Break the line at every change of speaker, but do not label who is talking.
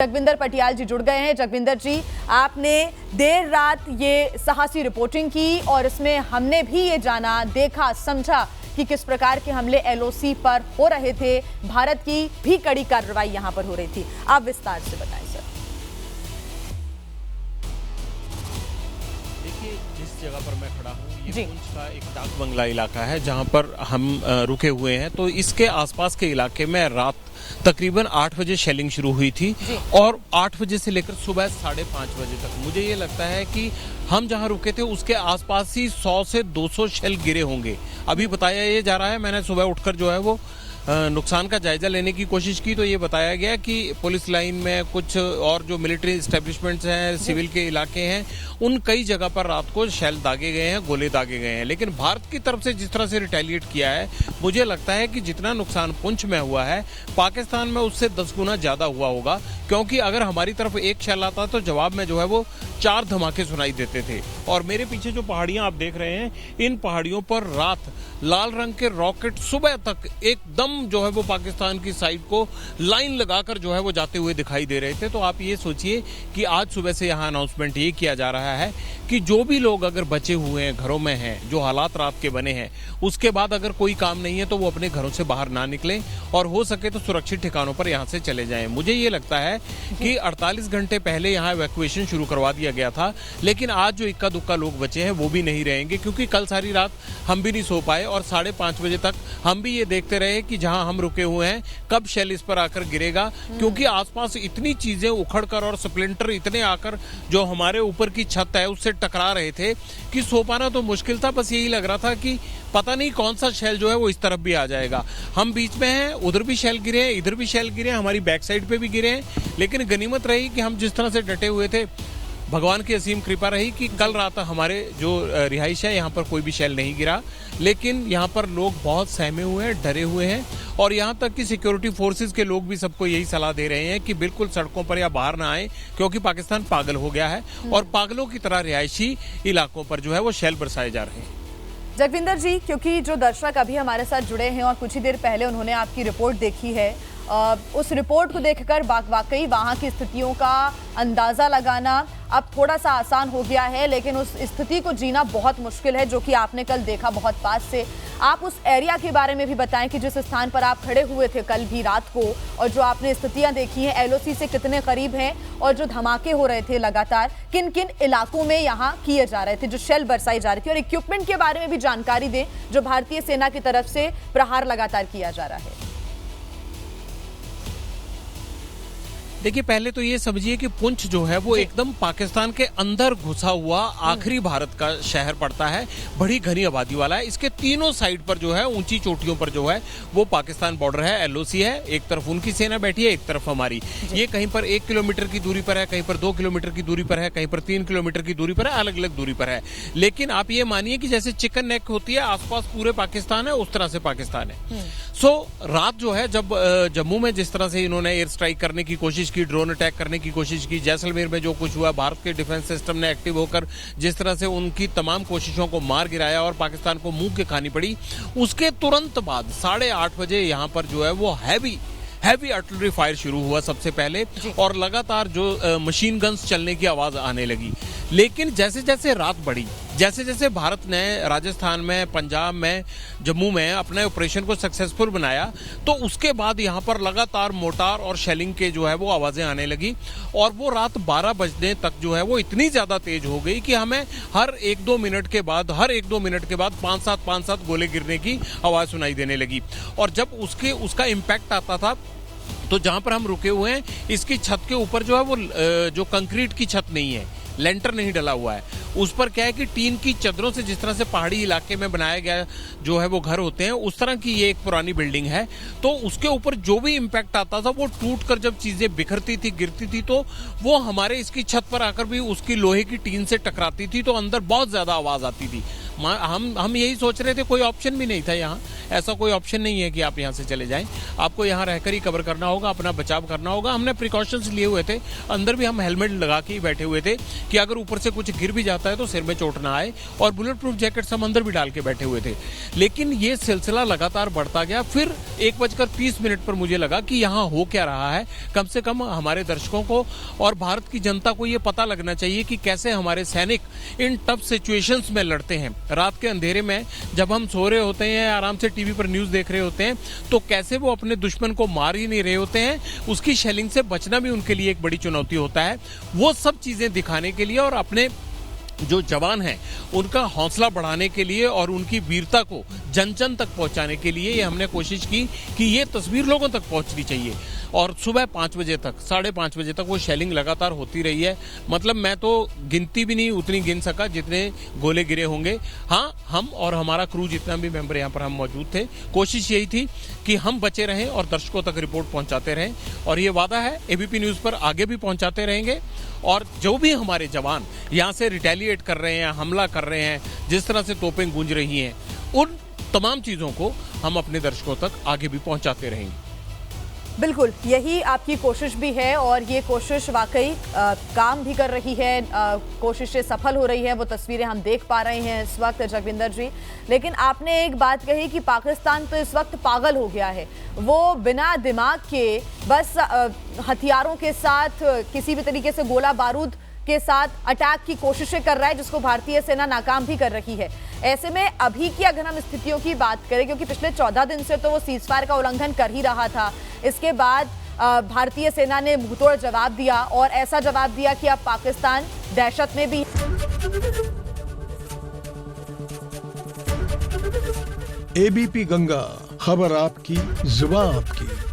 जगविंदर पटियाल जी जुड़ गए हैं। जगविंदर जी, आपने देर रात ये साहसी रिपोर्टिंग की और इसमें हमने भी ये जाना, देखा, समझा कि किस प्रकार के हमले एलओसी पर हो रहे थे। भारत की भी कड़ी कार्रवाई यहां पर हो रही थी। आप विस्तार से बताएं सर।
देखिए, जिस जगह पर मैं खड़ा हूँ ये पुंछ का एक डाक बंगला इलाका है जहाँ पर हम रुके हुए हैं। तो इसके आसपास के इलाके में रात तकरीबन 8 बजे शेलिंग शुरू हुई थी और 8 बजे से लेकर सुबह 5:30 बजे तक मुझे ये लगता है कि हम जहां रुके थे उसके आसपास ही 100 से 200 शेल गिरे होंगे। अभी बताया ये जा रहा है, मैंने सुबह उठकर जो है वो नुकसान का जायजा लेने की कोशिश की तो ये बताया गया कि पुलिस लाइन में कुछ और जो मिलिट्री एस्टेब्लिशमेंट्स हैं, सिविल के इलाके हैं, उन कई जगह पर रात को शेल दागे गए हैं, गोले दागे गए हैं। लेकिन भारत की तरफ से जिस तरह से रिटेलिएट किया है, मुझे लगता है कि जितना नुकसान पुंछ में हुआ है पाकिस्तान में उससे 10 गुना ज्यादा हुआ होगा, क्योंकि अगर हमारी तरफ एक शेल आता तो जवाब में जो है वो 4 धमाके सुनाई देते थे। और मेरे पीछे जो पहाड़ियां आप देख रहे हैं, इन पहाड़ियों पर रात लाल रंग के रॉकेट सुबह तक एकदम जो है वो पाकिस्तान की साइड को लाइन लगाकर जो है वो जाते हुए दिखाई दे रहे थे। तो आप ये सोचिए कि आज सुबह से यहाँ अनाउंसमेंट ये किया जा रहा है कि जो भी लोग अगर बचे हुए हैं, घरों में हैं, जो हालात रात के बने हैं, उसके बाद अगर कोई काम नहीं है तो वो अपने घरों से बाहर ना निकलें और हो सके तो सुरक्षित ठिकानों पर यहाँ से चले जाएं। मुझे ये लगता है कि 48 घंटे पहले यहाँ इवैक्यूएशन शुरू करवा दिया गया था, लेकिन आज जो इक्का दुक्का लोग बचे हैं वो भी नहीं रहेंगे, क्योंकि कल सारी रात हम भी नहीं सो पाए और 5:30 बजे तक हम भी ये देखते रहे कि जहां हम रुके हुए हैं कब शेल इस पर आकर गिरेगा, क्योंकि आसपास इतनी चीजें उखड़कर और स्प्लिंटर इतने आकर जो हमारे ऊपर की छत है उससे टकरा रहे थे कि सो पाना तो मुश्किल था। बस यही लग रहा था कि पता नहीं कौन सा शेल जो है वो इस तरफ भी आ जाएगा। हम बीच में हैं, उधर भी शेल गिरे हैं, इधर भी शेल गिरे हैं, हमारी बैक साइड पे भी गिरे हैं, लेकिन गनीमत रही कि हम जिस तरह से डटे हुए थे, भगवान की असीम कृपा रही कि कल रात हमारे जो रिहाइश है यहाँ पर कोई भी शेल नहीं गिरा। लेकिन यहाँ पर लोग बहुत सहमे हुए हैं, डरे हुए हैं और यहाँ तक कि सिक्योरिटी फोर्सेस के लोग भी सबको यही सलाह दे रहे हैं कि बिल्कुल सड़कों पर या बाहर ना आए, क्योंकि पाकिस्तान पागल हो गया है और पागलों की तरह रिहायशी इलाकों पर जो है वो शेल बरसाए जा रहे हैं।
जगविंदर जी, क्योंकि जो दर्शक अभी हमारे साथ जुड़े हैं और कुछ ही देर पहले उन्होंने आपकी रिपोर्ट देखी है, उस रिपोर्ट को देखकर वाकई वहां की स्थितियों का अंदाजा लगाना अब थोड़ा सा आसान हो गया है, लेकिन उस स्थिति को जीना बहुत मुश्किल है, जो कि आपने कल देखा बहुत पास से। आप उस एरिया के बारे में भी बताएं कि जिस स्थान पर आप खड़े हुए थे कल भी रात को और जो आपने स्थितियां देखी हैं, एलओसी से कितने करीब हैं और जो धमाके हो रहे थे लगातार किन किन इलाकों में यहाँ किए जा रहे थे, जो शेल बरसाई जा रही थी, और इक्विपमेंट के बारे में भी जानकारी दें जो भारतीय सेना की तरफ से प्रहार लगातार किया जा रहा है।
देखिए, पहले तो ये समझिए कि पुंछ जो है वो एकदम पाकिस्तान के अंदर घुसा हुआ आखिरी भारत का शहर पड़ता है, बड़ी घनी आबादी वाला है। इसके तीनों साइड पर जो है ऊंची चोटियों पर जो है वो पाकिस्तान बॉर्डर है, एलओसी है, एक तरफ उनकी सेना बैठी है, एक तरफ हमारी। ये कहीं पर 1 किलोमीटर की दूरी पर है, कहीं पर 2 किलोमीटर की दूरी पर है, कहीं पर 3 किलोमीटर की दूरी पर है, अलग अलग दूरी पर है। लेकिन आप ये मानिए कि जैसे चिकन नेक होती है, आसपास पूरे पाकिस्तान है, उस तरह से पाकिस्तान है। सो रात जो है जब जम्मू में जिस तरह से इन्होंने एयर स्ट्राइक करने की कोशिश की, ड्रोन अटैक करने की कोशिश की, जैसलमेर में जो कुछ हुआ, भारत के डिफेंस सिस्टम ने एक्टिव होकर जिस तरह से उनकी तमाम कोशिशों को मार गिराया और पाकिस्तान को मुंह के खानी पड़ी, उसके तुरंत बाद 8:30 बजे यहाँ पर जो है वो हैवी आर्टिलरी फायर शुरू हुआ सबसे पहले, और लगातार जो मशीन गन्स चलने की आवाज आने लगी। लेकिन जैसे जैसे रात बढ़ी, जैसे जैसे भारत ने राजस्थान में, पंजाब में, जम्मू में अपने ऑपरेशन को सक्सेसफुल बनाया, तो उसके बाद यहाँ पर लगातार मोटार और शेलिंग के जो है वो आवाजें आने लगी और वो रात 12 बजने तक जो है वो इतनी ज्यादा तेज हो गई कि हमें हर 1-2 मिनट के बाद 5-7 गोले गिरने की आवाज सुनाई देने लगी। और जब उसका इम्पैक्ट आता था तो जहां पर हम रुके हुए हैं, इसकी छत के ऊपर जो है वो जो कंक्रीट की छत नहीं है, लेंटर नहीं डला हुआ है, उस पर क्या है कि टीन की चदरों से, जिस तरह से पहाड़ी इलाके में बनाया गया जो है वो घर होते हैं, उस तरह की ये एक पुरानी बिल्डिंग है। तो उसके ऊपर जो भी इम्पैक्ट आता था वो टूट कर जब चीजें बिखरती थी, गिरती थी, तो वो हमारे इसकी छत पर आकर भी उसकी लोहे की टीन से टकराती थी, तो अंदर बहुत ज्यादा आवाज आती थी। हम यही सोच रहे थे, कोई ऑप्शन भी नहीं था यहाँ। ऐसा कोई ऑप्शन नहीं है कि आप यहाँ से चले जाएं, आपको यहाँ रहकर ही कवर करना होगा, अपना बचाव करना होगा। हमने प्रिकॉशंस लिए हुए थे, अंदर भी हम हेलमेट लगा के ही बैठे हुए थे कि अगर ऊपर से कुछ गिर भी जाता है तो सिर में चोट ना आए, और बुलेट प्रूफ जैकेट्स हम अंदर भी डाल के बैठे हुए थे। लेकिन ये सिलसिला लगातार बढ़ता गया। फिर 1:30 पर मुझे लगा कि यहाँ हो क्या रहा है। कम से कम हमारे दर्शकों को और भारत की जनता को ये पता लगना चाहिए कि कैसे हमारे सैनिक इन टफ सिचुएशंस में लड़ते हैं। रात के अंधेरे में जब हम सो रहे होते हैं, आराम से टीवी पर न्यूज़ देख रहे होते हैं, तो कैसे वो अपने दुश्मन को मार ही नहीं रहे होते हैं, उसकी शेलिंग से बचना भी उनके लिए एक बड़ी चुनौती होता है। वो सब चीज़ें दिखाने के लिए और अपने जो जवान हैं उनका हौसला बढ़ाने के लिए और उनकी वीरता को जन जन तक पहुंचाने के लिए ये हमने कोशिश की कि ये तस्वीर लोगों तक पहुंचनी चाहिए। और सुबह 5 बजे तक, 5:30 बजे तक वो शेलिंग लगातार होती रही है। मतलब मैं तो गिनती भी नहीं उतनी गिन सका जितने गोले गिरे होंगे। हाँ, हम और हमारा क्रू जितना भी मेंबर यहाँ पर हम मौजूद थे, कोशिश यही थी कि हम बचे रहें और दर्शकों तक रिपोर्ट पहुंचाते रहें। और ये वादा है एबीपी न्यूज़ पर आगे भी पहुंचाते रहेंगे। और जो भी हमारे जवान यहाँ से रिटेलिएट कर रहे हैं, हमला कर रहे हैं, जिस तरह से तोपें गूंज रही हैं, उन तमाम चीज़ों को हम अपने दर्शकों तक आगे भी पहुंचाते रहेंगे।
बिल्कुल, यही आपकी कोशिश भी है और ये कोशिश वाकई काम भी कर रही है, कोशिशें सफल हो रही है। वो तस्वीरें हम देख पा रहे हैं इस वक्त जगविंदर जी। लेकिन आपने एक बात कही कि पाकिस्तान तो इस वक्त पागल हो गया है, वो बिना दिमाग के बस हथियारों के साथ, किसी भी तरीके से गोला बारूद के साथ अटैक की कोशिशें कर रहा है, जिसको भारतीय सेना नाकाम भी कर रही है। ऐसे में अभी की अगर हम स्थितियों की बात करें, क्योंकि पिछले 14 दिन से तो वो सीजफायर का उल्लंघन कर ही रहा था, इसके बाद भारतीय सेना ने मुंहतोड़ जवाब दिया और ऐसा जवाब दिया कि अब पाकिस्तान दहशत में भी।
एबीपी गंगा, खबर आपकी, जुबान आपकी।